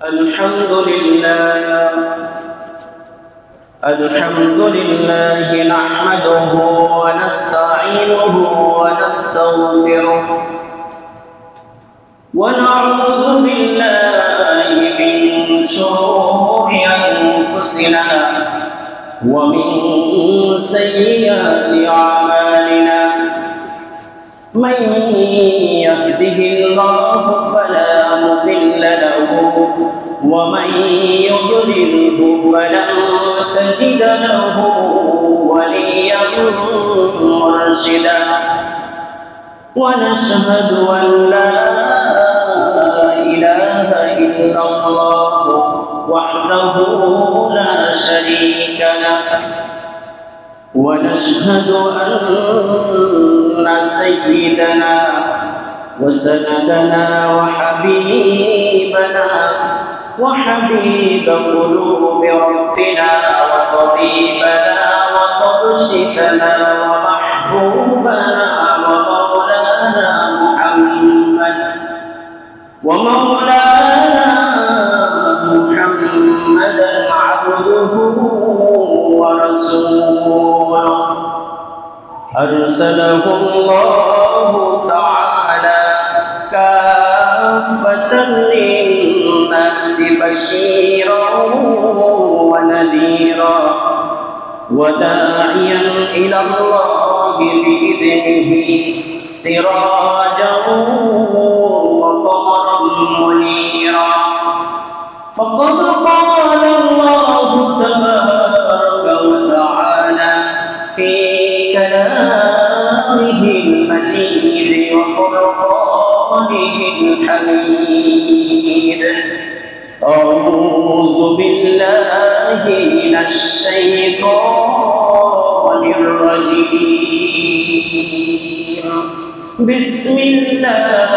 الحمد لله نحمده ونستعينه ونستغفره ونعوذ بالله من شرور أنفسنا ومن سيئات أعمالنا من يهده الله فلا مضل له ومن يضلله فلن تجد له وليا مرشدا ونشهد أن لا إله إلا الله وحده لا شريك له ونشهد أن سيدنا وسندنا وحبيب قلوب ربنا وطبيبنا وطبشتنا ومحبوبنا ومولانا محمدا عبده ورسوله أرسله الله تعالى كافة للناس بشيرا ونذيرا وداعيا إلى الله بإذنه سراجا وقمرا منيرا فقد قال الله تبارك وتعالى في كلامه المجيد وفرقانه الحميد أعوذ بالله من الشيطان الرجيم بسم الله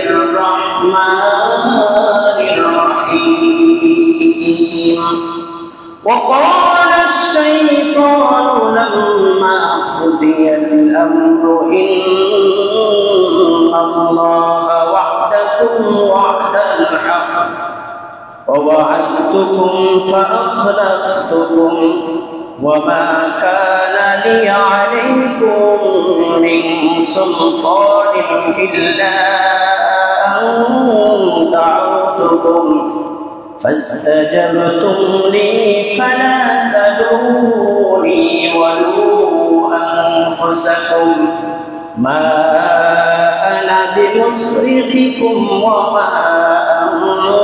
الرحمن الرحيم وقال الشيطان لما قضي الأمر إن الله وعدكم وعد الحق ووعدتكم فأخلفتكم وما كان لي عليكم من سلطان إلا أن دعوتكم فاستجبتم لي فلا تلوموني ولوموا أنفسكم ما أنا بمصرخكم وما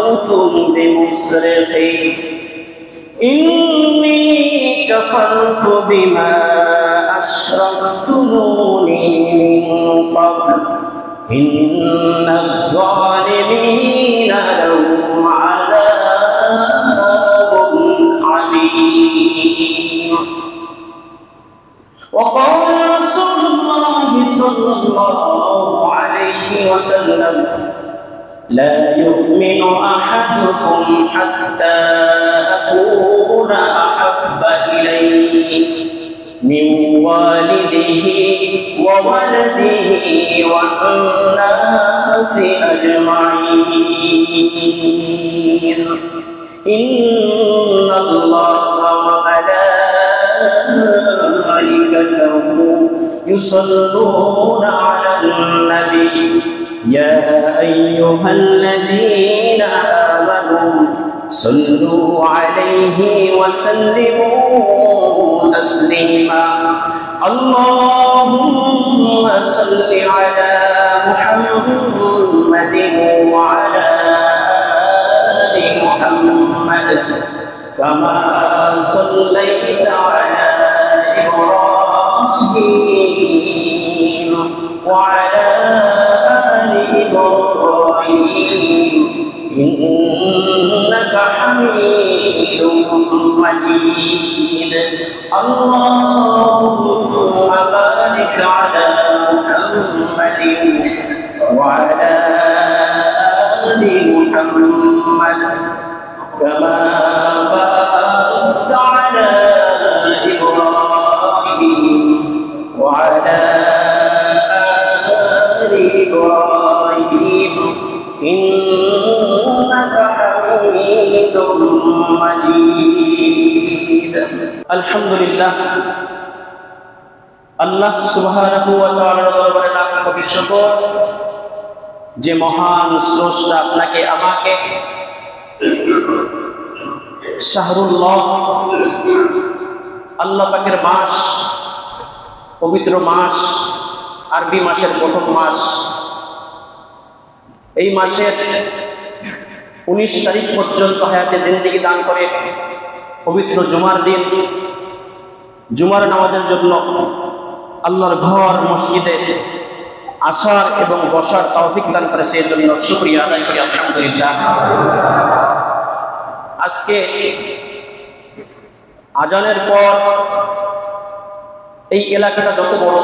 أنتم بمصرخي إني كفرت بما أشركتموني من قبل إن الظالمين لهم عذاب عليم وقال رسول الله صلى الله عليه وسلم لا يؤمن أحدكم حتى أكون أحب إليه من والده وولده والناس أجمعين إن الله وملائكته يصلون على النبي يا أيها الذين آمنوا صلوا عليه وسلموا تسليما اللهم صل على محمد وعلى آل محمد كما صليت على إبراهيم وعلى آل إبراهيم إنك حميد مجيد اللهم بارك على محمد وعلى آل محمد كما باركت على إبراهيم وعلى آل إبراهيم إنك হামিদুম মাজিদ। আলহামদুলিল্লাহ, আল্লাহ সুবহানাহু ওয়া তাআলার দরবারে লাখ কোটি শুকর যে মহান স্রষ্টা আপনাকে আমাকে শাহরুল্লাহ, আল্লাহ পাকের মাস, পবিত্র মাস, আরবি মাসের প্রথম মাস, এই মাসের 19 তারিখ পর্যন্ত হায়াতে জিন্দেগি দান করে পবিত্র জুমার দিন জুমার নামাজের জন্য আল্লাহর ঘর মসজিদে আসার এবং বসার তৌফিক দান করে, সেই জন্য শুকরিয়া আদায় করি আলহামদুলিল্লাহ। আজকে আজানের পর এই এলাকাটা যত বড়,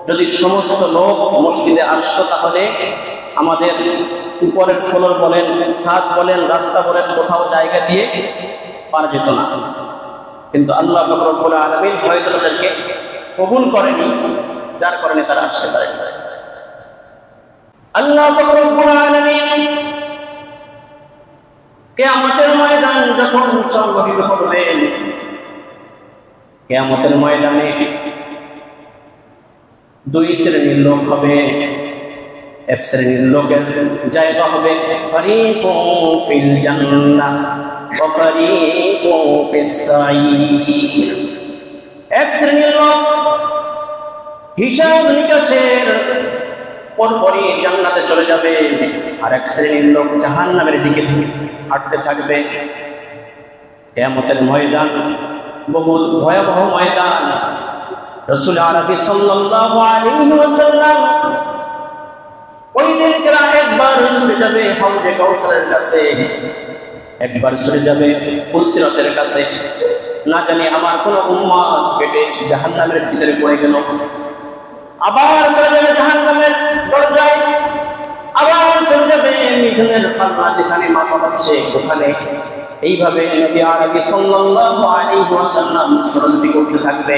যদি সমস্ত লোক মসজিদে আসতো তাহলে আমাদের উপরের ফ্লোর বলেন, ছাদ বলেন, রাস্তা বলেন, কোথাও জায়গা দিয়ে পারা যেত না। কিন্তু আল্লাহ রব্বুল আলামিন হয়তো তাদেরকে কবুল করেনি, যার কারণে তারা আসতে পারে। আল্লাহ রব্বুল আলামিন কিয়ামতের ময়দান যখন সংগঠিত করবেন, কিয়ামতের ময়দানে দুই শ্রেণীর লোক হবে। এক শ্রেণীর লোকের জায়গা হবে ফারিকুন ফিল জান্নাহ ওয়া ফারিকুন ফিস সাঈর। এক শ্রেণীর লোক হিসাব নিকাশের পরপরই জান্নাতে চলে যাবে, আর এক শ্রেণীর লোক জাহান্নামের দিকে হাঁটতে থাকবে। কিয়ামতের ময়দান বহুত ভয়াবহ ময়দান। রাসূল আরবি সাল্লাল্লাহু আলাইহি ওয়াসাল্লাম ওই দিন একবার চলে যাবে হাউজে কাউসারের কাছে, একবার চলে যাবে পুলসিরাতের কাছে। না জানি আমার কোন উম্মত পেটে জাহান্নামের ভিতরে পড়ে গেল, আবার চলে যাবে জাহান্নামের দরজায়, আবার চলে যাবে মিজানের পাল্লা যেখানে মাপা হচ্ছে ওখানে। এইভাবে নবী আরবি সাল্লাল্লাহু আলাইহি ওয়াসাল্লাম সরস্বতী করতে থাকবে।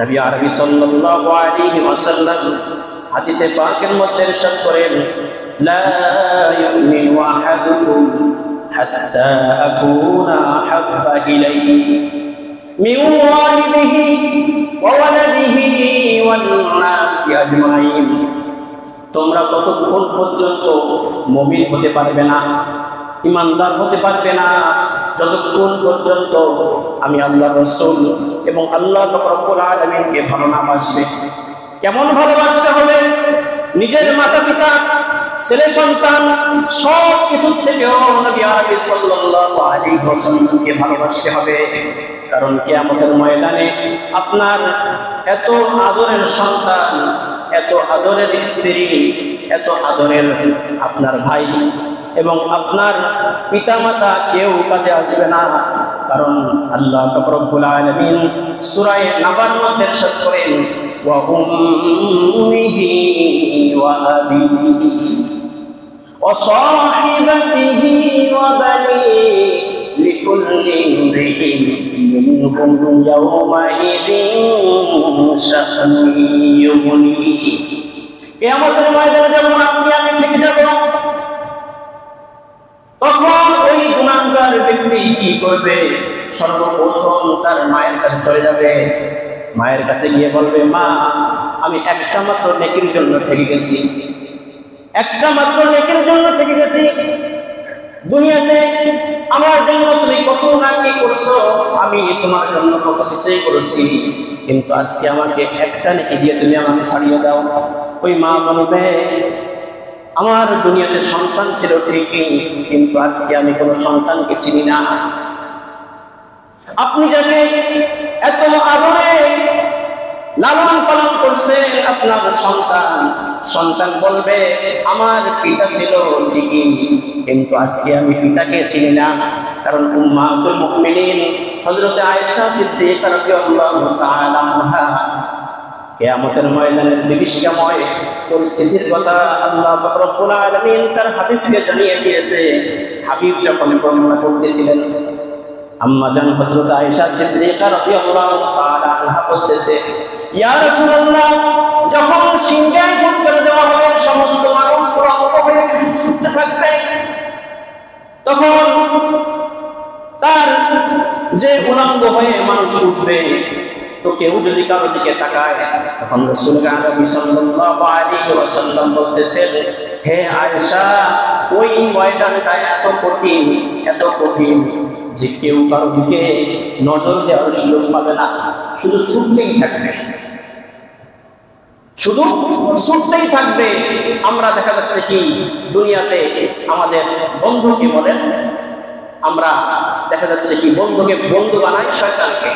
নবী আরবি সাল্লাল্লাহু আলাইহি ওয়াসাল্লাম হাদিসে পাকের মধ্যে ইরশাদ করেন, লা ইউমিনু আহাদুকুম হাত্তা আকুনা হাব্বা ইলাইহি মিন ওয়ালিদিহি ওয়া ওয়ালাদিহি ওয়ান নাসি আজমাইন। তোমরা ততক্ষণ পর্যন্ত মুমিন হতে পারবে না, ইমানদার হতে পারবে না, যতক্ষণ পর্যন্ত আমি আল্লাহর রাসূল এবং আল্লাহ রব্বুল আলামিনকে ভালো না বাসবে। কেমন ভালোবাসতে হবে? নিজের মাতা পিতা, ছেলে সন্তান সব কিছু থেকেও নবী আরবি সাল্লাল্লাহু আলাইহি ওয়াসাল্লামকে ভালোবাসতে হবে। কারণ কিয়ামতের ময়দানে আপনার এত আদরের সন্তান, এত আদরের স্ত্রী, এত আদরের আপনার ভাই এবং আপনার পিতামাতা কেউ কাজে আসবে না। কারণ আল্লাহ রব্বুল আলামিন সূরা নাবার মধ্যে ইরশাদ করেন, ওয়া উম্মিহি ওয়া আবিহি ওয়া সাহিবাতিহি ওয়া বানি লিকুল্লি ইমরিইন মিনহুম ইয়াওমাইযিন শাআনুন ইউগনি। কিয়ামতের ময়দানে যখন আপনি আমি থেকে যাব, তখন ওই গুনাহগার ব্যক্তি কি করবে? সর্বপ্রথম তার মায়ের কাছে চলে যাবে, মায়ের কাছে গিয়ে বলবে, মা আমি একটা মাত্র নেকির জন্য ঠকে গেছি, একটা মাত্র নেকির জন্য ঠকে গেছি। দুনিয়াতে আমার জন্য তুমি কত না কি করছো, আমি তোমার জন্য কত কিছুই করেছি, কিন্তু আজকে আমাকে একটা নেকি দিয়ে তুমি আমাকে ছাড়িয়ে দাও। ওই মা বলবে, আমার দুনিয়াতে সন্তান ছিল ঠিকই, কিন্তু আজকে আমি কোনো সন্তানকে চিনি না। আপনি যাকে এত আদরে লালন পালন করছেন আপনার সন্তান, সন্তান বলবে আমার পিতা ছিল ঠিকই, কিন্তু আজকে আমি পিতাকে চিনি না। কারণ উম্মাতুল মুমিনিন হযরত আয়েশা সিদ্দিকা রাদিয়াল্লাহু তাআলা আনহা কিয়ামতের ময়দানের বিভীষিকাময় পরিস্থিতির কথা আল্লাহ রব্বুল আলামিন তার হাবিবকে জানিয়ে দিয়েছে। হাবিব যখন বর্ণনা করতেছিলেন, আম্মা জান হযরত আয়েশা সিদ্দিকা রাদিয়াল্লাহু তাআলা আনহা বলতেছে, ইয়া রাসূলুল্লাহ, যখন সিংহায় ফুৎকার দেওয়া হবে সমস্ত মানুষ রক্ত হয়ে ছুটতে থাকবে, তখন তার যে উলঙ্গ হয়ে মানুষ উঠবে, তো কেউ যদি কারো দিকে তাকায়, তখন রাসূল আকরাম সাল্লাল্লাহু আলাইহি ওয়াসাল্লাম বলতেছেন, হে আয়েশা, ওই ময়দানটা এত কঠিন যে কেউ কারো দিকে নজর দেওয়ার সুযোগ পাবে না, শুধু ছুটতেই থাকবে, শুধু ছুটতেই থাকবে। আমরা দেখা যাচ্ছে কি দুনিয়াতে আমাদের বন্ধুকে বলেন, আমরা দেখা যাচ্ছে কি বন্ধুকে বন্ধু বানাই শয়তানকে,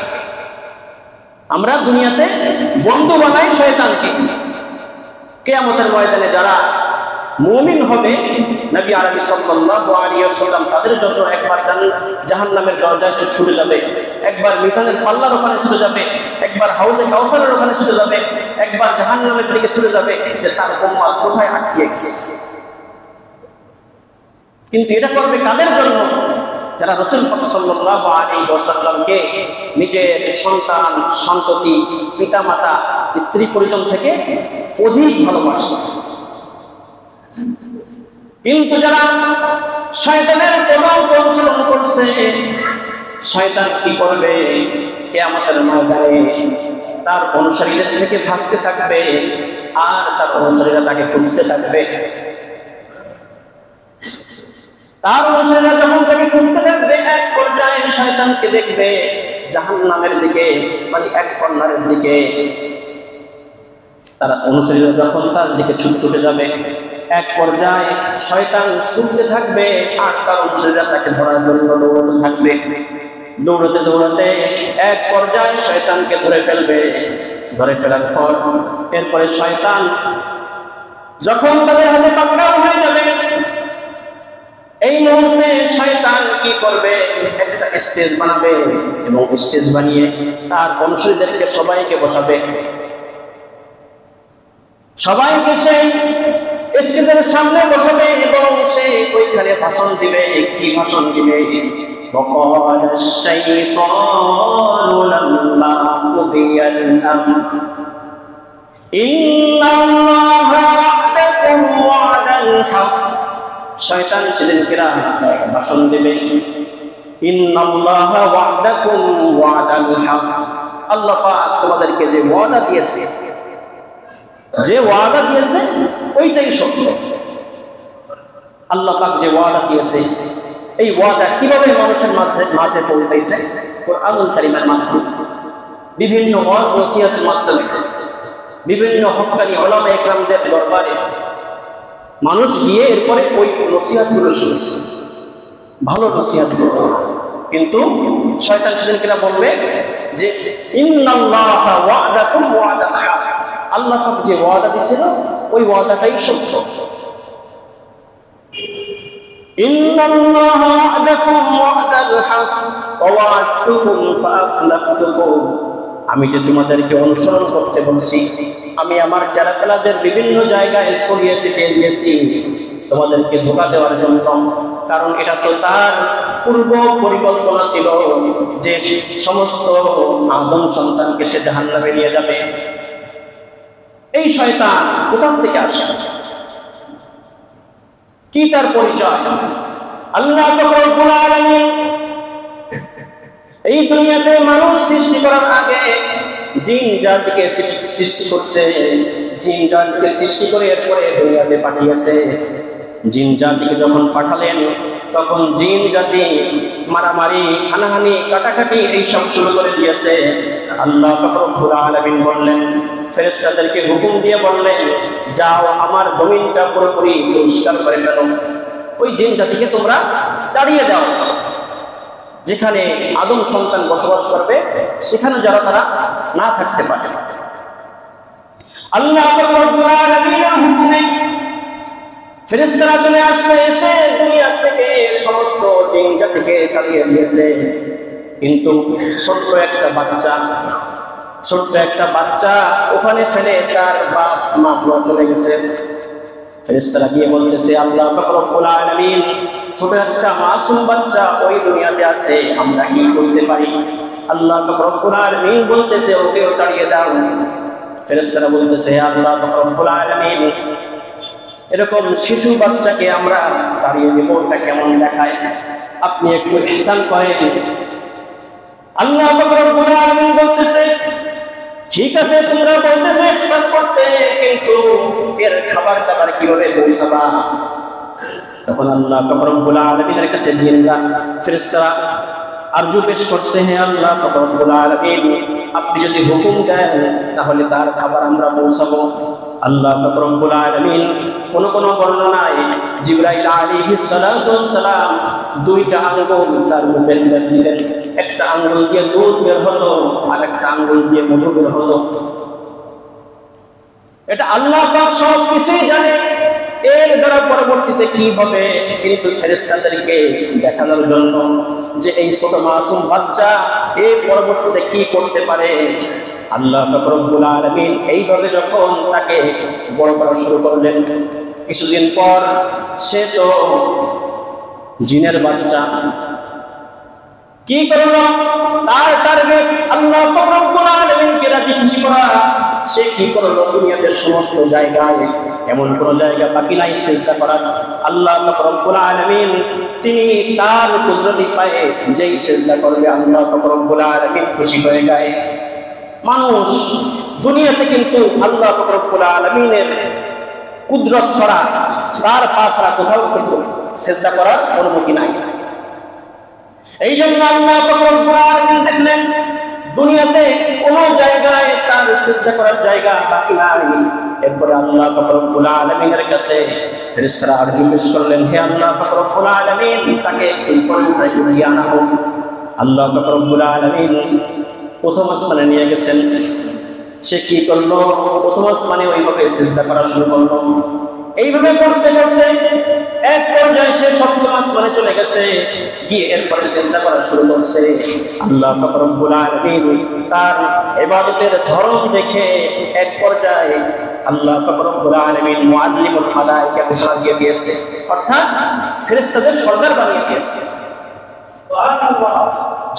আমরা দুনিয়াতে বন্ধু বানাই শয়তানকে। কিয়ামতের ময়দানে যারা মুমিন হবে, নবী আরবি সাল্লাল্লাহু আলাইহি ওয়াসাল্লাম তাদের জন্য একবার জাহান্নামের দরজায় ছুটে যাবে, একবার মিজানের পাল্লার ওখানে ছুটে যাবে, একবার হাউজে কাউসারের ওখানে ছুটে যাবে, একবার জাহান্নামের দিকে ছুটে যাবে যে তার উম্মত কোথায় আটকে গেছে। কিন্তু এটা করবে কাদের জন্য? যারা রাসূল সাল্লাল্লাহু আলাইহি ওয়াসাল্লামকে নিজের সন্তান, সন্ততি, পিতামাতা, স্ত্রী পরিজন থেকে অধিক ভালোবাসে। কিন্তু যারা শয়তানের প্রভাব অনুসরণ করছে, শয়তান কি করবে? কিয়ামতের ময়দানে তার অনুসারীদের থেকে ভাগতে থাকবে, আর তার অনুসারীরা তাকে খুঁজতে থাকবে। তার অনুসারীরা যখন তাকে খুঁজতে থাকবে, এক পর্যায়ে শয়তানকে দেখবে জাহান্নামের দিকে, মানে এক কর্নারের দিকে। তারা অনুসারীরা যখন তার দিকে ছুটে যাবে, এক পর্যায়ে শয়তান ছুটতে থাকবে, আর তার অনুসারীরা তাকে ধরার জন্য দৌড়াতে থাকবে। দৌড়াতে দৌড়াতে এক পর্যায়ে শয়তানকে ধরে ফেলবে। ধরে ফেলার পর এরপরে শয়তান যখন তাদের হাতে পাকড়াও হয়ে যাবে, এই মুহূর্তে শয়তান কি করবে? একটা স্টেজ বানাবে, এবং স্টেজ বানিয়ে তার অনুসারীদেরকে সবাইকে বসাবে। সবাইকে সেই স্টেজের সামনে বসাবে এবং সে ওইখানে ভাষণ দিবে। কি ভাষণ দিবে? وقال الشيطان لما قضي الأمر إن الله وعدكم وعد الحق। শয়তান সেদিনকেরা ভাষণ দেবে, ইন্নাল্লাহা ওয়া'দাকুম ওয়া'দাল হক। আল্লাহ পাক তোমাদেরকে যে ওয়াদা দিয়েছে, ওইটাই সত্য। আল্লাহ পাক যে ওয়াদা দিয়েছে, এই ওয়াদা কিভাবে মানুষের মাঝে পৌঁছাইছে? কুরআনুল কারীমের মাধ্যমে, বিভিন্ন ওয়াজ নসিহতের মাধ্যমে, বিভিন্ন হক্কানি উলামা ইকরামদের দরবারে মানুষ গিয়ে এরপরে ওই নসিহতগুলো শুনছে, ভালো নসিহতগুলো। কিন্তু শয়তান সেদিনকেরা বলবে যে ইন্নাল্লাহা ওয়া'দাকুম ওয়া'দাল হক, আল্লাহ পাক যে ওয়াদা দিয়েছিল ওই ওয়াদাটাই সত্য। ইন্নাল্লাহা ওয়া'দাকুম ওয়া'দাল হক ওয়া ওয়া'adtukum ফাআখলাফতুকুম। আমি যে তোমাদেরকে অনুসরণ করতে বলছি, আমি আমার চালাচালাদের বিভিন্ন জায়গায় ছড়িয়ে ছিটিয়ে দিয়েছি তোমাদেরকে ধোঁকা দেওয়ার জন্য। কারণ এটা তো তার পূর্ব পরিকল্পনা ছিল যে সমস্ত আদম সন্তানকে সে জাহান্নামে নিয়ে যাবে। এই শয়তান কোথা থেকে আসে? কি তার পরিচয়? আল্লাহ রাব্বুল আলামিন এই দুনিয়াতে মানুষ সৃষ্টি করার আগে জিন জাতিকে সৃষ্টি করছে। জিন জাতিকে সৃষ্টি করে এরপরে দুনিয়াতে পাঠিয়েছে। জিন জাতিকে যখন পাঠালেন, তখন জিন জাতি মারামারি, হানাহানি, কাটাকাটি এইসব শুরু করে দিয়েছে। আল্লাহ রাব্বুল আলামিন বললেন, ফেরেশতাদেরকে হুকুম দিয়ে বললেন, যাও আমার জমিনটা পুরোপুরি পরিষ্কার করে ফেলো। ওই জিন জাতিকে তোমরা তাড়িয়ে দাও। যেখানে আদম সন্তান বসবাস করবে সেখানে যারা তারা না থাকতে পারে। আল্লাহ রাব্বুল আলামিনের হুকুমে ফেরেশতারা চলে আসছে, এসে দুনিয়া থেকে সমস্ত জিন জাতিকে তাড়িয়ে দিয়েছে। কিন্তু ছোট্ট একটা বাচ্চা ওখানে ফেলে তার বাপ মা চলে গেছে। ফেরেশতারা গিয়ে বলতেছে, আল্লাহ রাব্বুল আলামিন, ছোট একটা মাসুম বাচ্চা ওই দুনিয়াতে আছে, আমরা কি করতে পারি? আল্লাহ রাব্বুল আলামিন বলতেছে, ওকেও তাড়িয়ে দাও। ফেরেশতারা বলতেছে, আল্লাহ রাব্বুল আলামিন, এরকম শিশু বাচ্চাকে আমরা তাড়িয়ে দেব, এটা কেমন দেখায়? আপনি একটু ইহসান করেন। আল্লাহ পাক রব্বুল আলামিন বলতেছে, ঠিক আছে তোমরা বলতেছো ইহসান করতে, কিন্তু এর খাবার দাবার কিভাবে পৌঁছাবা? তখন আল্লাহ পাক রব্বুল আলামিনের কাছে জিনরা ফেরেশতারা আরজু পেশ করছে, হে আল্লাহ পাক রব্বুল আলামিন, আপনি যদি হুকুম দেন তাহলে তার খাবার আমরা পৌঁছাবো। আল্লাহ পাক রব্বুল আলামিন কোন বর্ণনায় জিবরাইল আলাইহিস সালাতু ওয়াস সালাম দুইটা আঙ্গুল তার মুখের মধ্যে দিলেন, একটা আঙ্গুল দিয়ে দুধ বের হলো আর একটা আঙ্গুল দিয়ে মধু বের হলো। এটা আল্লাহ পাক সব কিছুই জানে, এর দ্বারা পরবর্তীতে কি হবে কিন্তু ফেরেশতাদেরকে দেখানোর জন্য যে এই ছোট মাসুম বাচ্চা এই পরবর্তীতে কি করতে পারে, আল্লাহ পাক রব্বুল আলামিন এইভাবে যখন তাকে বড় করা শুরু করলেন, কিছুদিন পর সে তো জিনের বাচ্চা কি করলো, তার টার্গেট আল্লাহ পাক রব্বুল আলামিনকে রাজি খুশি করা। সে কি করলো, দুনিয়াতে সমস্ত জায়গায় এমন কোন জায়গা বাকি নাই সিজদা করার। আল্লাহ পাক রব্বুল আলামিন তিনি তার কুদরতি পায়ে যেই সিজদা করবে আল্লাহ পাক রব্বুল আলামিন খুশি হয়ে যায়। মানুষ দুনিয়াতে কিন্তু আল্লাহ পাক রব্বুল আলামিনের কুদরত ছাড়া, তার পা ছাড়া কোথাও কিন্তু সিজদা করার অনুমতি নাই। এই জন্য আল্লাহ পাক রব্বুল আলামিন দেখলেন দুনিয়াতে কোন জায়গায় তার সিজদা করার জায়গা বাকি নাই। এরপরে আল্লাহ পাক রব্বুল আলামিনের কাছে ফেরেশতারা আরজু পেশ করলেন, হে আল্লাহ পাক রব্বুল আলামিন, তাকে এই পরিণামে উঠিয়ে আনা হোক। আল্লাহ পাক রব্বুল আলামিন প্রথম আসমানে নিয়ে গেছেন। সে কি করলো, প্রথম আসমানে ওইভাবে সিজদা করা শুরু করলো। এইভাবে করতে করতে এক পর্যায়ে সে সপ্তম আসমানে চলে গেছে, গিয়ে এরপরে সিজদা করা শুরু করছে। আল্লাহ পাক রব্বুল আলামিন তার ইবাদতের ধরন দেখে এক পর্যায়ে আল্লাহ পাক রব্বুল আলামিন মুআল্লিমুল মালায়েকা ঘোষণা দিয়ে দিয়েছে, অর্থাৎ ফেরেশতাদের সরদার বানিয়ে দিয়েছে। সুবহানাল্লাহ।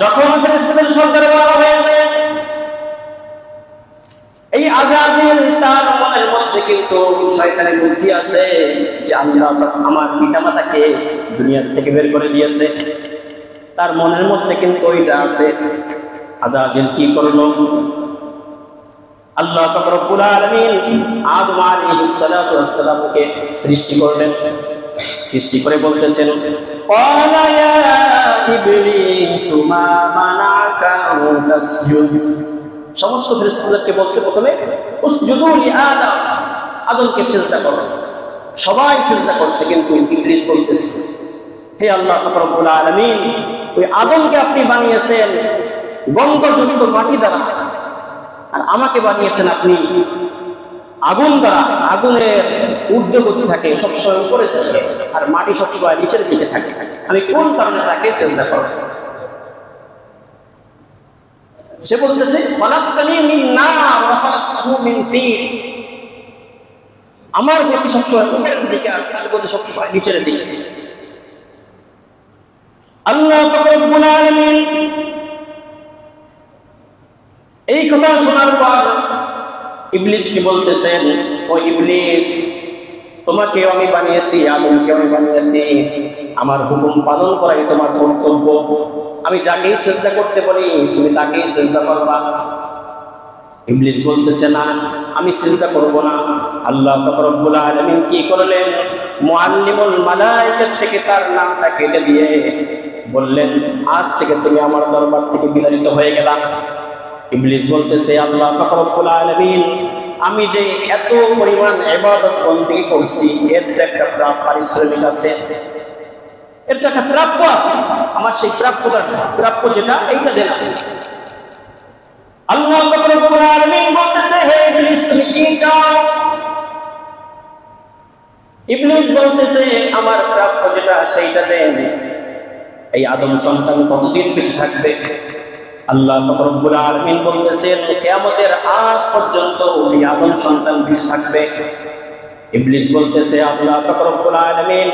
যখন ফেরেশতাদের সরদার বানানো হয়েছে, এই আযাজিল তার মনের মধ্যে কিন্তু শয়তানের বুদ্ধি আছে যে আল্লাহ আমার পিতামাতাকে দুনিয়া থেকে বের করে দিয়েছে, তার মনের মধ্যে কিন্তু ওইটা আছে। আযাজিল কি করলো, আল্লাহ পাক রব্বুল আলামিন আদম আলাইহিস সালাতু ওয়াস সালামকে সৃষ্টি করলেন। সৃষ্টি করে বলতেছেন, ক্বালা ইয়া ইবলিস মা মানাকা আন তাসজুদ। সমস্ত ফেরেশতাদেরকে বলছে প্রথমে উসজুদু লি আদম, আদমকে সিজদা করো। সবাই সিজদা করছে, কিন্তু ইবলিস বলতেছে, হে আল্লাহ পাক রব্বুল আলামিন, ওই আদমকে আপনি বানিয়েছেন গন্ধযুক্ত মাটি দ্বারা, আর আমাকে বানিয়েছেন আপনি আগুন দ্বারা। আগুনের ঊর্ধ্বগতি থাকে, সবসময় উপরে থাকে, আর মাটি সবসময় নিচের দিকে থাকে। আমি কোন কারণে তাকে সিজদা করব? সে বলতেছে, খালাকতানি মিন নার ওয়া খালাকতাহু মিন তিন। আমার গতি সবসময় উপরের দিকে, আর তার গতি সবসময় নিচের দিকে। আল্লাহ পাক রব্বুল আলামিন এই কথা শোনার পর ইবলিসকে বলতেছেন, ও ইবলিস, তোমাকে আমি বানিয়েছি, আদমকে আমি বানিয়েছি, আমার হুকুম পালন করাই তোমার কর্তব্য। আমি যাকেই সিজদা করতে বলি তুমি তাকেই সিজদা করবা। ইবলিস বলতেছে, না, আমি সিজদা করব না। আল্লাহ পাক রব্বুল আলামিন কি করলেন, মুআল্লিমুল মালায়েকা থেকে তার নামটা কেটে দিয়ে বললেন, আজ থেকে তুমি আমার দরবার থেকে বিতাড়িত হয়ে গেলা। ইবলিস বলতেছে, আল্লাহ পাক রব্বুল আলামিন, আমি যে এত পরিমাণ ইবাদত বন্দেগী করছি, এর তো একটা পারিশ্রমিক আছে, এর তো একটা প্রাপ্য আছে, আমার সেই প্রাপ্য যেটা এইটা দেন। আল্লাহ পাক রব্বুল আলামিন বলতেছে, হে ইবলিস, তুমি কি চাও? ইবলিস বলতেছে, আমার প্রাপ্য যেটা সেইটা দেন। এই আদম সন্তান কতদিন বেঁচে থাকবে? আল্লাহ পাক রব্বুল আলামিন বলতেছেন, কিয়ামতের আগ পর্যন্ত এই আদম সন্তান বেঁচে থাকবে। ইবলিস বলতেছে, আল্লাহ পাক রব্বুল আলামিন,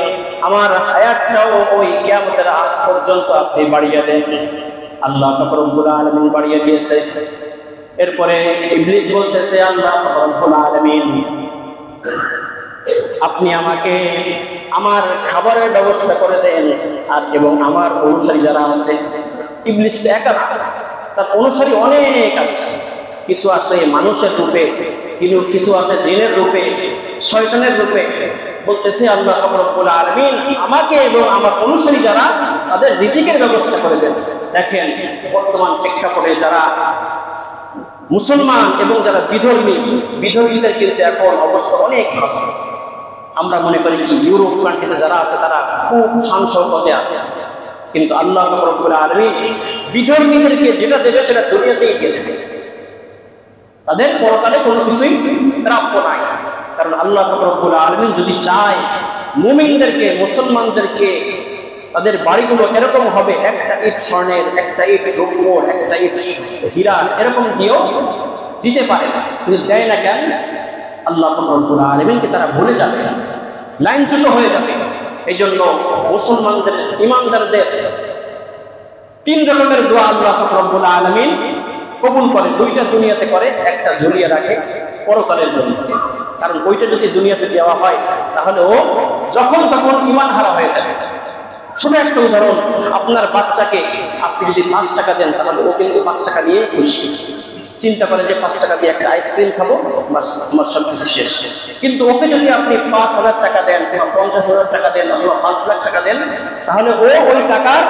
আমার হায়াতটাও ওই কিয়ামতের আগ পর্যন্ত আপনি বাড়িয়ে দেন। আল্লাহ পাক রব্বুল আলামিন বাড়িয়ে দিয়েছে। এরপরে ইবলিস বলতেছে, আল্লাহ পাক রব্বুল আলামিন, আপনি আমাকে আমার খাবারের ব্যবস্থা করে দেন, আর এবং আমার অনুসারী যারা আছে, ইবলিস তো একা না, তার অনুসারী অনেক আছে। কিছু আছে মানুষের রূপে, কিছু আছে জিনের রূপে, শয়তানের রূপে। বলতেছে আল্লাহ রব্বুল আলামিন আমাকে এবং আমার অনুসারী যারা, তাদের রিজিকের ব্যবস্থা করে দেন। দেখেন বর্তমান প্রেক্ষাপটে যারা মুসলমান এবং যারা বিধর্মীদের কিন্তু এখন অবস্থা অনেক ভালো। আমরা মনে করি কি ইউরোপ কান্ট্রিতে যারা আছে তারা খুব শান-শৌকতে আছে, কিন্তু আল্লাহ রব্বুল আলামিন বিধর্মীদেরকে যেটা দেবে সেটা দুনিয়াতেই দেবে, তাদের পরকালে কোনো কিছুই প্রাপ্য নাই। কারণ আল্লাহ রব্বুল আলামিন যদি চায় মুমিনদেরকে, মুসলমানদেরকে, তাদের বাড়িগুলো এরকম হবে, একটা ইট স্বর্ণের, একটা ইট রৌপ্য, একটা ইট হীরা, এরকম দিয়েও দিতে পারে, কিন্তু দেয় না কেন? আল্লাহ রব্বুল আলামিনকে তারা ভুলে যাবে, লাইনচ্যুত হয়ে যাবে। এই জন্য মুসলমানদের, ইমানদারদের 3 রকমের দোয়া আল্লাহ রব্বুল আলামিন কবুল করে। 2টা দুনিয়াতে করে, একটা ঝুলিয়ে রাখে পরকালের জন্য। কারণ ওইটা যদি দুনিয়াতে দেওয়া হয় তাহলে ও যখন তখন ঈমান হারা হয়ে যাবে। ছোট একটা উদাহরণ, আপনার বাচ্চাকে আপনি যদি 5 টাকা দেন তাহলে ও কিন্তু 5 টাকা নিয়ে খুশি, চিন্তা করে যে 5 টাকা দিয়ে একটা আইসক্রিম খাবো, আমার সব কিছু শেষ। কিন্তু ওকে যদি আপনি 5,000 টাকা দেন, কিংবা 50,000 টাকা দেন, অথবা 5 লাখ টাকা দেন, তাহলে ও ওই টাকার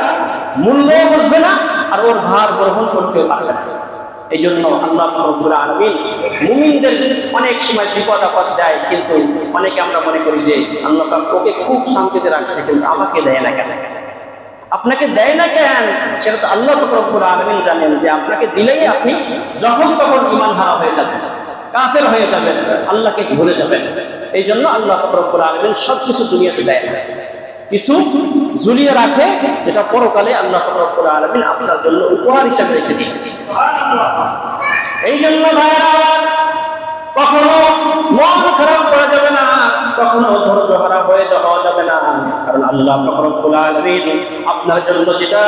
মূল্য বুঝবে না, আর ওর ভার গ্রহণ করতেও পারবে না। এই জন্য আল্লাহ রব্বুল আলামিন মুমিনদের অনেক সময় বিপদ আপদ দেয়, কিন্তু অনেকে আমরা মনে করি যে আল্লাহ ওকে খুব শান্তিতে রাখছে, কিন্তু আমাকে দেয় না কেন, আপনাকে দেয় না কেন? সেটা তো আল্লাহ রব্বুল আলামিন জানেন যে আপনাকে দিলেই আপনি যখন তখন ঈমান হারা হয়ে যাবেন, কাফের হয়ে যাবেন, আল্লাহকে ভুলে যাবেন। এই জন্য আল্লাহ রব্বুল আলামিন সবকিছু দুনিয়াতে দেয় না, কিছু ঝুলিয়ে রাখে, যেটা পরকালে আল্লাহ রব্বুল আলামিন আপনার জন্য উপহার হিসেবে রেখে দিয়েছে। এই জন্য ভাইরা কখনো মন খারাপ করা যাবে না, কখনো ধৈর্য হারা হয়ে যাওয়া যাবে না। কারণ আল্লাহ রব্বুল আলামিন আপনার জন্য যেটা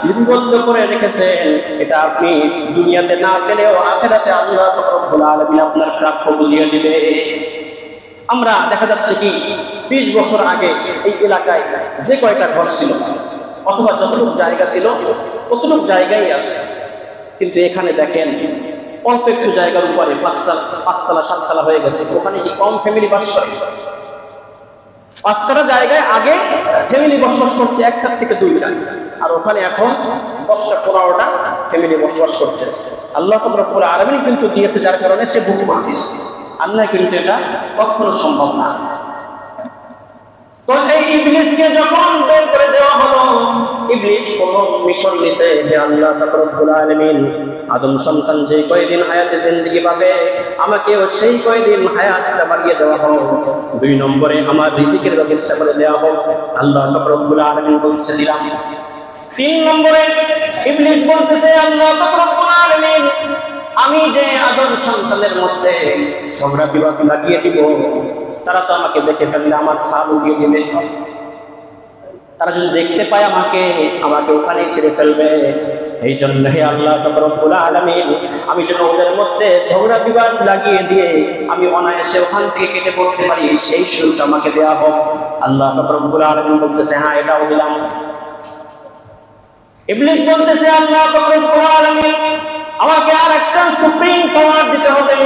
লিপিবদ্ধ করে রেখেছেন, এটা আপনি দুনিয়াতে না পেলেও আখিরাতে আল্লাহ রব্বুল আলামিন আপনার প্রাপ্য বুঝিয়ে দিবে। আমরা দেখা যাচ্ছে কি 20 বছর আগে এই এলাকায় যে কয়টা ঘর ছিল, অথবা যতটুকু জায়গা ছিল ততটুকু জায়গায় আছে, কিন্তু এখানে দেখেন অল্প একটু জায়গার উপরে 5তলা 7তলা হয়ে গেছে। ওখানে কি কম ফ্যামিলি বাস করে? 5 কাঠা জায়গায় আগে ফ্যামিলি বসবাস করছে 1টার থেকে 2টা, আর ওখানে এখন 10টা 15টা ফ্যামিলি বসবাস করতেছে। আল্লাহ রব্বুল আলামিন কিন্তু দিয়েছে, যার কারণে সে বুঝতে পারতেছে, আর না কিন্তু এটা কখনো সম্ভব না। তো এই ইবলিসকে যখন বের করে দেওয়া হলো, ইবলিস প্রথম মিশন নিছে যে আল্লাহ রব্বুল আলামিন আদম সন্তান যে কয়দিন হায়াতে জিন্দেগি পাবে, আমাকেও সেই কয়দিন হায়াতটা বাড়িয়ে দেওয়া হোক। 2 নম্বরে আমার রিজিকের ব্যবস্থা করে দেওয়া হোক। আল্লাহ রব্বুল আলামিন বলছে দিলাম। 3 নম্বরে ইবলিস বলতেছে আল্লাহ রব্বুল আলামিন আমি যে আদম সন্তানের মধ্যে ঝগড়া বিবাদ লাগিয়ে দিব, তারা তো আমাকে দেখে ফেললে আমার ছাপ উঠিয়ে দিবে, তারা যদি দেখতে পায় আমাকে ওখানেই ছেড়ে ফেলবে। এই জন্য হে আল্লাহ রব্বুল আলামিন আমি যেন ওদের মধ্যে ঝগড়া বিবাদ লাগিয়ে দিয়ে আমি অনায়াসে ওখান থেকে কেটে পড়তে পারি, সেই সুযোগ আমাকে দেওয়া হোক। আল্লাহ রব্বুল আলামিন বলতেছে হ্যাঁ, এটাও দিলাম। ইবলিস বলতেছে আল্লাহ রব্বুল আলামিন আমাকে আর একটা সুপ্রিম পাওয়ার দিতে হবে,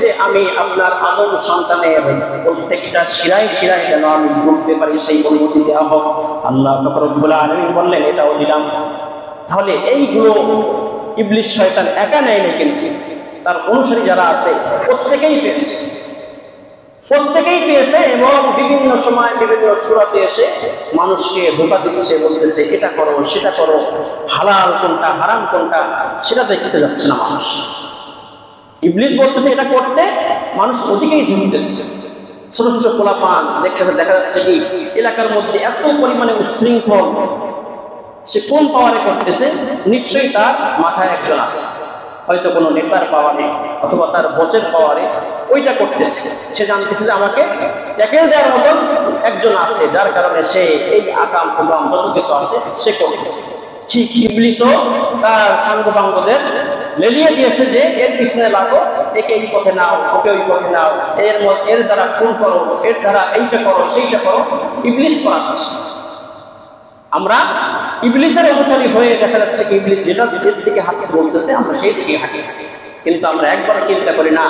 যে আমি আপনার আদম সন্তানের প্রত্যেকটা শিরায় শিরায় যেন আমি ঢুকতে পারি, সেই অনুমতি দেওয়া হোক। আল্লাহ রব্বুল আলামিন বললেন এটাও দিলাম। তাহলে এইগুলো ইবলিস শয়তান একা নেয়নি, কিন্তু তার অনুসারী যারা আছে প্রত্যেকেই পেয়েছে, এবং বিভিন্ন সময় বিভিন্ন সূরাতে এসে মানুষকে ধোঁকা দিচ্ছে, বলতেছে এটা করো সেটা করো, হালাল কোনটা হারাম কোনটা সেটা দেখতে যাচ্ছে না মানুষ। ইবলিস বলতেছে এটা করতে, মানুষ ওদিকেই ঝুঁকতেছে। ছোট ছোট পোলাপান দেখা যাচ্ছে কি এলাকার মধ্যে এত পরিমাণে উচ্ছৃঙ্খল, সে কোন পাওয়ারে করতেছে? নিশ্চয়ই তার মাথায় একজন আছে, হয়তো কোনো নেতার পাওয়ারে অথবা তার বচের পাওয়ারে ওইটা করতেছে। সে জানতেছে যে আমাকে ট্যাকেল দেওয়ার মতন একজন আছে, যার কারণে সে এই আকাম প্রোগ্রাম যত কিছু আছে সে করতেছে। ঠিক ইবলিসও তার সাঙ্গপাঙ্গদের লেলিয়ে দিয়েছে যে এর পিছনে লাগো, একে এই পথে নাও, ওকে ওই পথে নাও, এর দ্বারা খুন করো, এর দ্বারা এইটা করো, সেইটা করো, ইবলিস করাচ্ছে। আমরা ইবলিসের অনুসারী হয়ে দেখা যাচ্ছে কি ইবলিস যেটা যের দিকে হাঁটতে বলতেছে আমরা সেই দিকে হাঁটতেছি, কিন্তু আমরা একবার চিন্তা করি না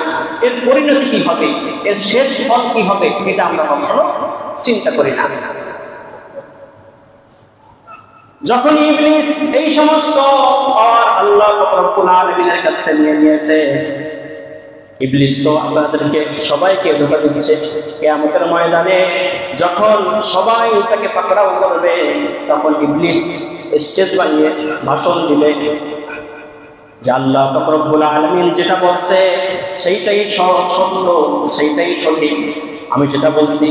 এর পরিণতি কি হবে, এর শেষ ফল কি হবে, এটা আমরা কখনো চিন্তা করি না। যখন ইবলিস এই সমস্ত আল্লাহ রাব্বুল আলামিনের কাছ থেকে নিয়ে নিয়েছে, ইবলিস তো আপনাদেরকে সবাইকে ধোঁকা দিচ্ছে। কিয়ামতের ময়দানে যখন সবাই তাকে পাকড়াও করবে, তখন ইবলিস স্টেজ বানিয়ে ভাষণ দিলে যে আল্লাহ রাব্বুল আলামিন যেটা বলছে সেইটাই সত্য, সেইটাই সঠিক। আমি যেটা বলছি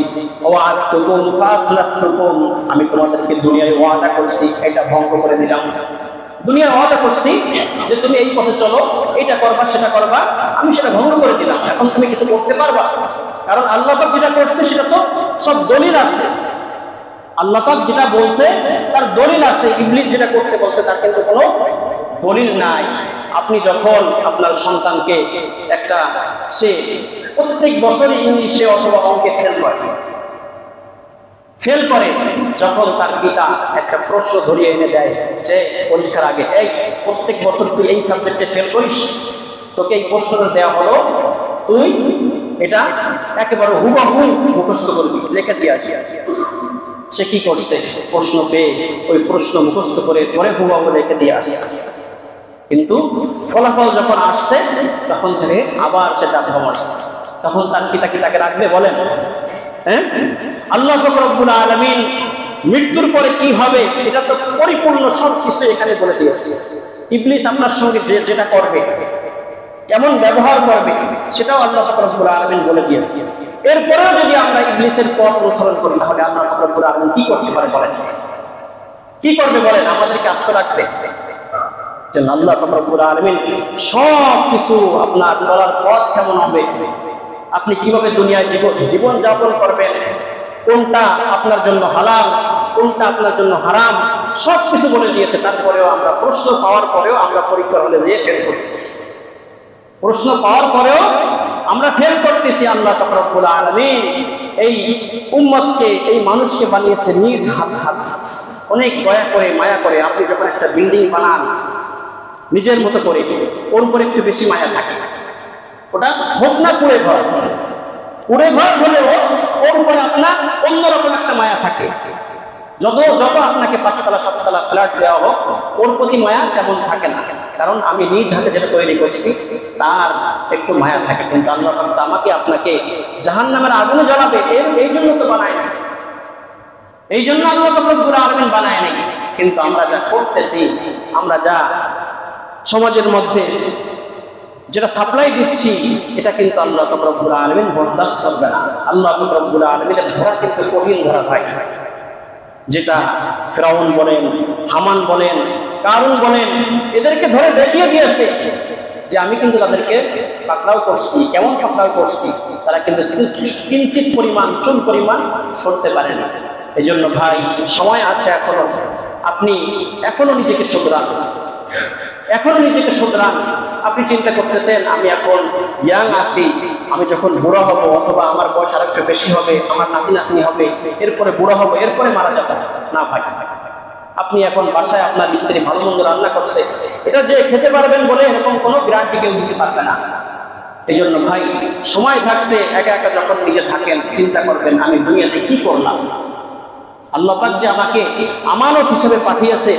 ওয়া'আদতুকুম ফাআখলাফতুকুম, আমি তোমাদেরকে দুনিয়ায় ওয়াদা করছি, এটা ভঙ্গ করে দিলাম। দুনিয়ার ওয়াদা করছি যে তুমি এই পথে চলো, এটা করবা, সেটা করবা, আমি সেটা ভঙ্গ করে দিলাম। এখন তুমি কিছু করতে পারবা? কারণ আল্লাহ পাক যেটা করছে সেটা তো সব দলিল আছে। আল্লাহ পাক যেটা বলছে তার দলিল আছে, ইবলিস যেটা করতে বলছে তার কিন্তু কোনো দলিল নাই। আপনি যখন আপনার সন্তানকে একটা সে প্রত্যেক বছরই ইংলিশে অথবা অঙ্কে ফেল করে, যখন তার পিতা একটা প্রশ্ন ধরিয়ে এনে দেয় যে পরীক্ষার আগে, এই প্রত্যেক বছর তুই এই সাবজেক্টে ফেল করিস, তোকে এই প্রশ্নটা দেওয়া হলো, তুই এটা একেবারে হুবহু মুখস্থ করবি, লিখে দিয়ে আসি। সে কি করছে? প্রশ্ন পেয়ে ওই প্রশ্ন মুখস্থ করে পরে হুবহু লিখে দিয়ে আসছে, কিন্তু ফলাফল যখন আসছে তখন থেকে আবার সেটা ভ্রম আসছে। তখন তার পিতা কি তাকে রাখবে বলেন? হ্যাঁ, আল্লাহ রাব্বুল আলামিন মৃত্যুর পরে কি হবে এটা তো পরিপূর্ণ সব কিছু এখানে বলে দিয়েছে। ইবলিস আপনার সঙ্গে যেটা করবে, কেমন ব্যবহার করবে, সেটাও আল্লাহ রাব্বুল আলামিন বলে দিয়েছে। এরপরেও যদি আমরা ইবলিসের পথ অনুসরণ করি, তাহলে আল্লাহ রাব্বুল আলামিন কি করতে পারে বলেন? কি করবে বলেন? আমাদেরকে আস্ত রাখবে। আল্লাহ রাব্বুল আলামিন সব কিছু, আপনার চলার পথ কেমন হবে, আপনি কিভাবে দুনিয়ায় জীবন যাপন করবেন, কোনটা আপনার জন্য হালাল, কোনটা আপনার জন্য হারাম, সব কিছু বলে দিয়েছে। তারপরেও আমরা প্রশ্ন পাওয়ার পরেও আমরা পরীক্ষার হলে যেয়ে ফেল করতেছি, প্রশ্ন পাওয়ার পরেও আমরা ফেল করতেছি। আল্লাহ রাব্বুল আলামিন এই উম্মতকে, এই মানুষকে বানিয়েছে নিজ হাত, অনেক দয়া করে, মায়া করে। আপনি যখন একটা বিল্ডিং বানান নিজের মতো করে, ওর উপর একটু বেশি মায়া থাকে। ওটা হোক না কুড়ে ঘর হলেও ওর উপরে আপনার অন্যরকম একটা মায়া থাকে। যত আপনাকে 5 তলা 7 তলা ফ্ল্যাট দেওয়া হোক, ওর প্রতি মায়া তেমন থাকে না, কারণ আমি নিজ হাতে যেটা তৈরি করছি তার একটু মায়া থাকে। কিন্তু আল্লাহ পাক আমাকে আপনাকে জাহান্নামের আগুনে জ্বালাবে, এই জন্য তো বানায় না, এই জন্য আল্লাহ রাব্বুল আলামিন বানায় নাই। কিন্তু আমরা যা করতেছি, আমরা যা সমাজের মধ্যে যেটা সাপ্লাই দিচ্ছি, এটা কিন্তু আল্লাহ রাব্বুল আলামিন বরদাস্ত করবে না। আল্লাহ রাব্বুল আলামিনের ধরা কিন্তু কঠিন ধরা ভাই। যেটা ফিরাউন বলেন, হামান বলেন, কারুন বলেন, এদেরকে ধরে দেখিয়ে দিয়েছে যে আমি কিন্তু তাদেরকে পাকড়াও করছি। কেমন পাকড়াও করছি? তারা কিন্তু কিঞ্চিত পরিমাণ, চুল পরিমাণ সরতে পারে না। এই জন্য ভাই, সময় আছে এখনো, আপনি এখনো নিজেকে শুধরান, আপনি চিন্তা করতেছেন আমি এখন ইয়াং আছি, আমি যখন বুড়া হব অথবা আমার বয়স আর একটু বেশি হবে, আমার নাতি হবে, এরপরে বুড়া হবো, এরপরে মারা যাবো না ভাই। আপনি এখন বাসায় আপনার স্ত্রী ভালো মন্দ রান্না করছে, এটা যে খেতে পারবেন বলে এরকম কোনো গ্যারান্টি কেউ দিতে পারবে না। এই জন্য ভাই, সময় থাকতে একা একা যখন নিজে থাকেন, চিন্তা করবেন আমি দুনিয়াতে কি করলাম। আল্লাহ পাক যে আমাকে আমানত হিসেবে পাঠিয়েছে,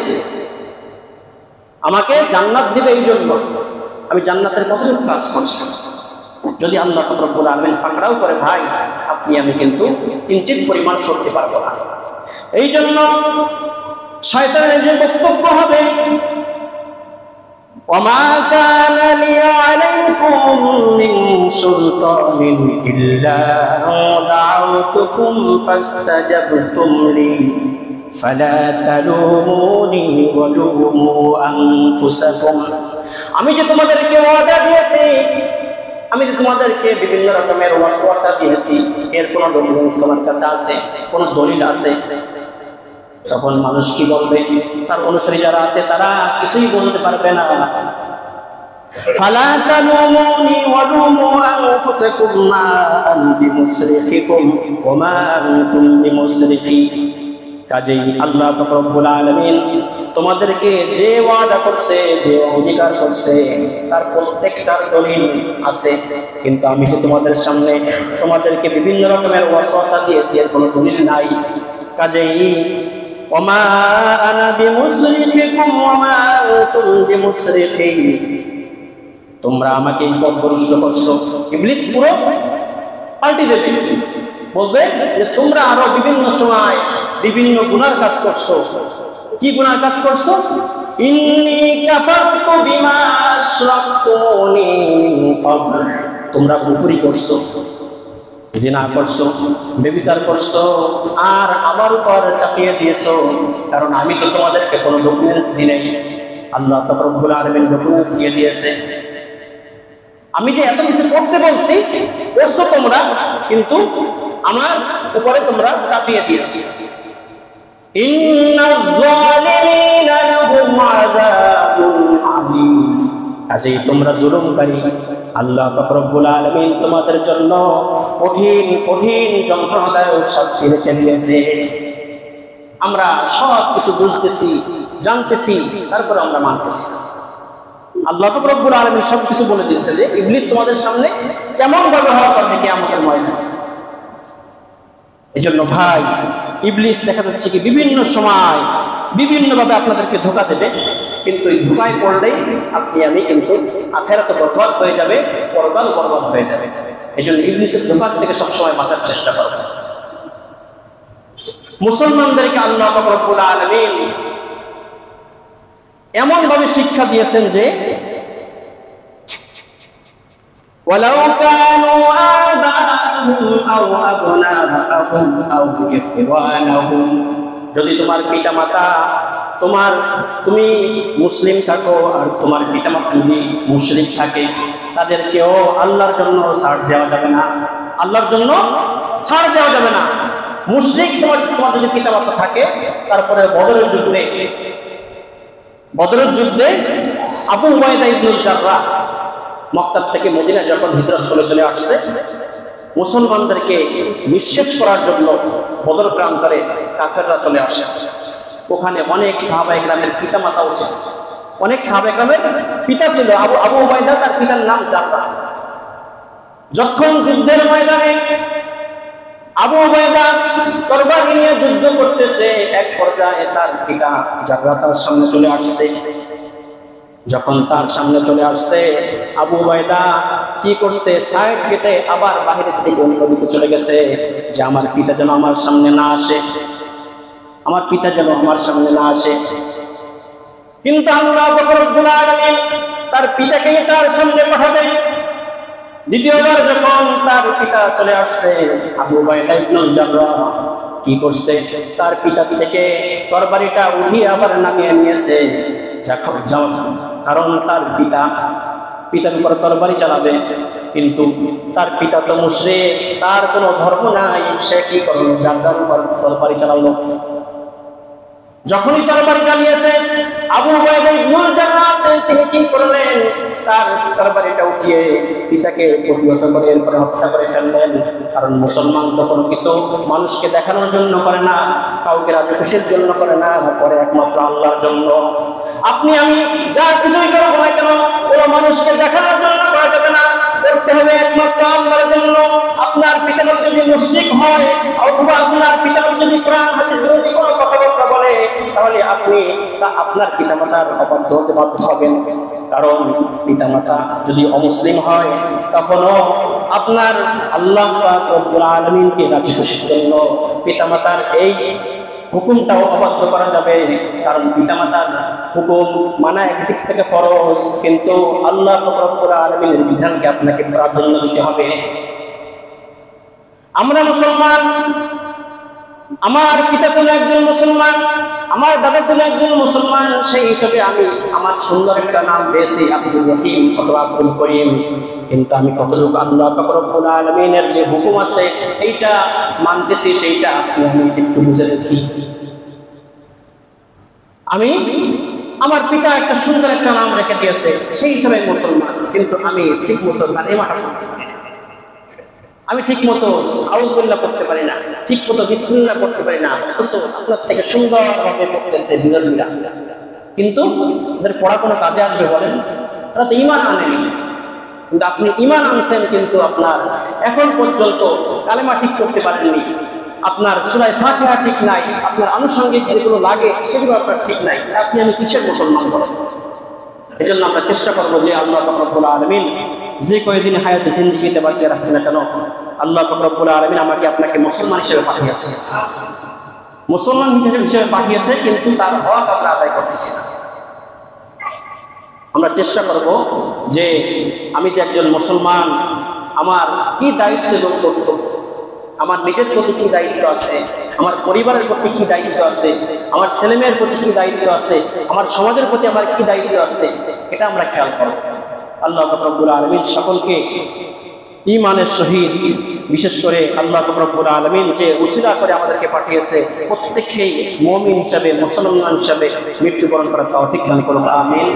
আমাকে জান্নাত দিবে, এই জন্য আমি জান্নাতের কতটুকু কাজ করছি। যদি আল্লাহ রাব্বুল আলামিন পাকড়াও করে ভাই, আপনি আমি কিন্তু কিঞ্চিত পরিমাণ সরতে পারবো না। এই জন্য শয়তানের যে বক্তব্য হবে, ওমা কানা লি আলাইকুম মিন সুলতানিন ইল্লা দাউতুকুম ফাস্তাজাবতুম লি ফালা তালুমুনি ওয়ালুমু আনফুসাকুম। আমি যে তোমাদেরকে ওয়াদা দিয়েছি, আমি যে তোমাদেরকে বিভিন্ন রকমের ওয়াসওয়াসা দিয়েছি, এর কোনো দলিল তোমার কাছে আছে? কোনো দলিল আছে? তখন মানুষ কি বলবে? তার অনুসারী যারা আছে তারা কিছুই বলতে পারবে না। ফালা তালুমুনি ওয়ালুমু আনফুসাকুম মা আনা বিমুসরিখিকুম ওয়া মা আনতুম বিমুসরিখি। কাজেই আল্লাহ পাক রব্বুল আলামিন তোমাদেরকে যে ওয়াদা করছে, যে অঙ্গীকার করছে, তার প্রত্যেকটা দলিল আছে, কিন্তু আমি তো তোমাদের সামনে তোমাদেরকে বিভিন্ন রকমের ওয়াসওয়াসা দিয়েছি, এর কোনো দলিল নাই। কাজেই ওমা আনা বিমুসরিখিকুম ওমা আনতুম বিমুসরিখি, তোমরা আমাকে পথভ্রষ্ট করছো। ইবলিস পুরো পাল্টে দেবে, বলবে যে তোমরা আরো বিভিন্ন সময় বিভিন্ন গুনার কাজ করছো। কি গুনার কাজ করছো? ইন্নী কাফারতু বিমা আশরাকতুনি মিন ক্বাবল, তোমরা কুফরি করছো, জিনা করছো, ব্যভিচার করছো, আর আমার উপর চাপিয়ে দিয়েছো, কারণ আমি তো তোমাদেরকে কোনো ডকুমেন্টস দিই নাই। আল্লাহ তাআলা রব্বুল আলামিন ডকুমেন্টস দিয়ে দিয়েছে। আমি যে এত কিছু করতে বলছি করছো তোমরা, কিন্তু আমার উপরে তোমরা চাপিয়ে দিয়েছো। ইন্নাল যালিমিনা লাহুম আযাবুন আলীম, কাজেই তোমরা জুলুমকারী, আল্লাহ পাক রব্বুল আলামিন তোমাদের জন্য কঠিন কঠিন যন্ত্রণাদায়ক শাস্তি রেখে দিয়েছে। আমরা সব কিছু বুঝতেছি, জানতেছি, তারপরে আমরা মানতেছি। আল্লাহ পাক রব্বুল আলামিন সব কিছু বলে দিয়েছে যে ইবলিস তোমাদের সামনে কেমন ব্যবহার করবে কিয়ামতের ময়দানে। এজন্য ভাই, ইবলিস দেখা যাচ্ছে কি বিভিন্ন সময় বিভিন্নভাবে আপনাদেরকে ধোঁকা দেবে, কিন্তু এই ধোঁকায় পড়লেই আপনি আমি কিন্তু আখিরাতে বরবাদ হয়ে যাবে, পরকাল বরবাদ হয়ে যাবে। এজন্য ইবলিসের ধোঁকা থেকে সবসময় বাঁচার চেষ্টা করবেন। মুসলমানদেরকে আল্লাহ পাক রব্বুল আলামিন এমন ভাবে শিক্ষা দিয়েছেন যে ওয়ালাউ কানু আবাহুম আও আবনাহুম আও ইখওয়ানাহুম, যদি তোমার পিতামাতা তুমি মুসলিম থাকো আর তোমার পিতামাতা যদি মুশরিক থাকে, তাদেরকেও আল্লাহর জন্য ছাড় দেওয়া যাবে না, আল্লাহর জন্য ছাড় দেওয়া যাবে না। মুশরিক তোমার যদি পিতামাতা থাকে, তারপরে বদরের যুদ্ধে আবু উবাইদা ইবনুল জাররাহ মক্কা থেকে মদিনা যখন হিজরত করে চলে আসছে, মুসলমানদেরকে নিঃশেষ করার জন্য বদর প্রান্তরে কাফেররা চলে আসছে। ওখানে অনেক সাহাবা ইকরামের পিতা মাতাও ছিল, অনেক সাহাবা ইকরামের পিতা ছিল। আবু উবাইদা, তার পিতার নাম জাররাহ। যখন যুদ্ধের ময়দানে আবু উবাইদা তরবারি নিয়ে যুদ্ধ করতেছে, এক পর্যায়ে তার পিতা জাররাহ তার সামনে চলে আসছে। যখন তার সামনে চলে আসছে, আবু উবাইদা কি করছে, সাইড কেটে আবার বাহিরের দিকে অন্যদিকে চলে গেছে যে আমার পিতা যেন আমার সামনে না আসে, আমার পিতা যেন আমার সামনে না আসে। কিন্তু আল্লাহ পাক রব্বুল আলামিন তার পিতাকে তার সামনে পাঠাবেন। দ্বিতীয়বার যখন তার পিতা চলে আসছে, আবু উবাইদা ইবনুল জাররাহ কি করছে, তার পিতা থেকে তরবারিটা উঠিয়ে আবার নামিয়ে নিয়েছে। কারণ তার পিতার উপর তরবারি চালাবে, কিন্তু তার পিতা তো মুশরিক, তার কোনো ধর্ম নাই, সে কি করল, জাররাহর উপর তরবারি চালালো। যখনই তরবারি চালিয়েছে, আবু উবাইদা ইবনুল জাররাহ তিনি কি করলেন, তার তরবারিটা উঠিয়ে পিতাকে প্রতিহত করে এরপরে হত্যা করে ফেললেন। কারণ মুসলমান তো কোনো কিছু মানুষকে দেখানোর জন্য করে না, কাউকে রাজি খুশির জন্য করে না, করে একমাত্র আল্লাহর জন্য। আপনি আমি যা কিছুই করবো না কেন, কোনো মানুষকে দেখানোর জন্য করা যাবে না, করতে হবে একমাত্র আল্লাহর জন্য। আপনার পিতামাতা যদি মুশরিক হয়, অথবা আপনার পিতামাতা যদি কোরআন হাদিস বিরোধী কোনো কথাবার্তা বলে, তাহলে আপনি আপনার পিতামাতার অবাধ্য হতে বাধ্য হবেন। কারণ পিতামাতা যদি অমুসলিম হয়, তখনও আপনার আল্লাহ পাক রব্বুল আলামিনকে রাজি খুশির জন্য পিতামাতার এই হুকুমটাও অবাধ্য করা যাবে। কারণ পিতামাতার হুকুম মানা একদিক থেকে ফরজ, কিন্তু আল্লাহ পাক রব্বুল আলামিনের বিধানকে আপনাকে প্রাধান্য দিতে হবে। আমরা মুসলমান, আমার পিতা ছিল একজন মুসলমান, আমার দাদা ছিল একজন মুসলমান, সেই হিসেবে আমি আমার সুন্দর একটা নাম পেয়েছি আব্দুল রহিম অথবা আব্দুল করিম। কিন্তু আমি কতটুকু আল্লাহ পাক রব্বুল আলামিনের যে হুকুম আছে এইটা মানতেছি, সেইটা আমি একটু বুঝে দেখি। আমি আমার পিতা একটা সুন্দর একটা নাম রেখে দিয়েছে, সেই হিসাবে মুসলমান, কিন্তু আমি ঠিক মতো কালিমাটা পড়তে পারি না, আমি ঠিক মতো আউযুবিল্লাহ পড়তে পারি না, ঠিক মতো বিসমিল্লাহ পড়তে পারি না, অথচ আপনার থেকে সুন্দরভাবে পড়তেছে বিজয়ীরা, কিন্তু ওদের পড়া কোনো কাজে আসবে বলেন? তারা তো ঈমান আনেনি। কিন্তু আপনি ঈমান আনছেন, কিন্তু আপনার এখন পর্যন্ত কালেমা ঠিক করতে পারেননি, আপনার সূরা ফাতিহা ঠিক নাই, আপনার আনুষঙ্গিক যেগুলো লাগে সেগুলো আপনার ঠিক নাই, আপনি আমি কিসের মুসলমান বলেন? এই জন্য আমরা চেষ্টা করবো যে আল্লাহ পাক রব্বুল আলামিন যে কয়েকদিন হায়াতে জিন্দেগিতে বাঁচিয়ে রাখেন না কেন, আল্লাহ পাক রব্বুল আলামিন আমাকে আপনাকে মুসলমান হিসেবে পাঠিয়েছে, মুসলমান হিসেবে পাঠিয়েছে, কিন্তু তার হক আমরা আদায় করতেছি না। আমরা চেষ্টা করব যে আমি যে একজন মুসলমান, আমার কি দায়িত্ব এবং কর্তব্য, আমার নিজের প্রতি কি দায়িত্ব আছে, আমার পরিবারের প্রতি কি দায়িত্ব আছে, আমার ছেলেমেয়ের প্রতি কি দায়িত্ব আছে, আমার সমাজের প্রতি আমার কি দায়িত্ব আছে, এটা আমরা খেয়াল করব। আল্লাহ পাক রব্বুল আলামিন সকলকে ঈমানের সহিত, বিশেষ করে আল্লাহ পাক রব্বুল আলামিন যে উসিলা করে আমাদেরকে পাঠিয়েছে, প্রত্যেককেই মুমিন হিসাবে, মুসলমান হিসাবে মৃত্যুবরণ করার তৌফিক দান করুন, আমিন।